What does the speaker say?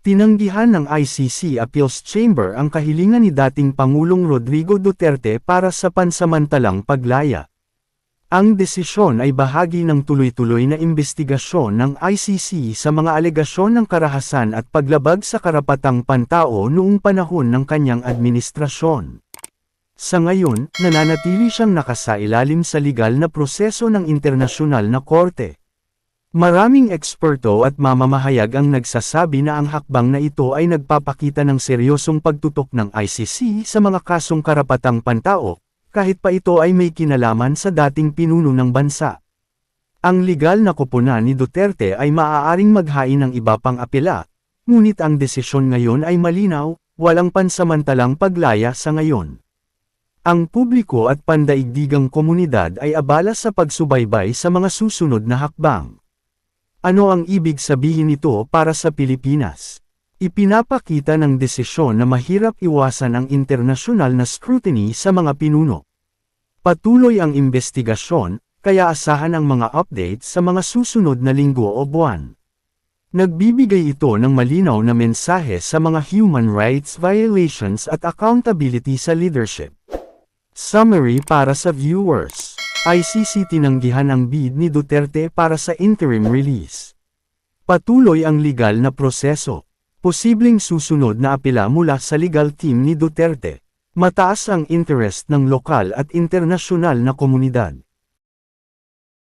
Tinanggihan ng ICC Appeals Chamber ang kahilingan ni dating Pangulong Rodrigo Duterte para sa pansamantalang paglaya. Ang desisyon ay bahagi ng tuloy-tuloy na imbestigasyon ng ICC sa mga alegasyon ng karahasan at paglabag sa karapatang pantao noong panahon ng kanyang administrasyon. Sa ngayon, nananatili siyang nakasailalim sa legal na proseso ng internasyonal na korte. Maraming eksperto at mamamahayag ang nagsasabi na ang hakbang na ito ay nagpapakita ng seryosong pagtutok ng ICC sa mga kasong karapatang pantao, kahit pa ito ay may kinalaman sa dating pinuno ng bansa. Ang legal na koponan ni Duterte ay maaaring maghain ng iba pang apela, ngunit ang desisyon ngayon ay malinaw, walang pansamantalang paglaya sa ngayon. Ang publiko at pandaigdigang komunidad ay abala sa pagsubaybay sa mga susunod na hakbang. Ano ang ibig sabihin nito para sa Pilipinas? Ipinapakita ng desisyon na mahirap iwasan ang internasyonal na scrutiny sa mga pinuno. Patuloy ang investigasyon, kaya asahan ang mga updates sa mga susunod na linggo o buwan. Nagbibigay ito ng malinaw na mensahe sa mga human rights violations at accountability sa leadership. Summary para sa viewers. ICC tinanggihan ang bid ni Duterte para sa interim release. Patuloy ang legal na proseso. Posibleng susunod na apela mula sa legal team ni Duterte. Mataas ang interest ng lokal at internasyonal na komunidad.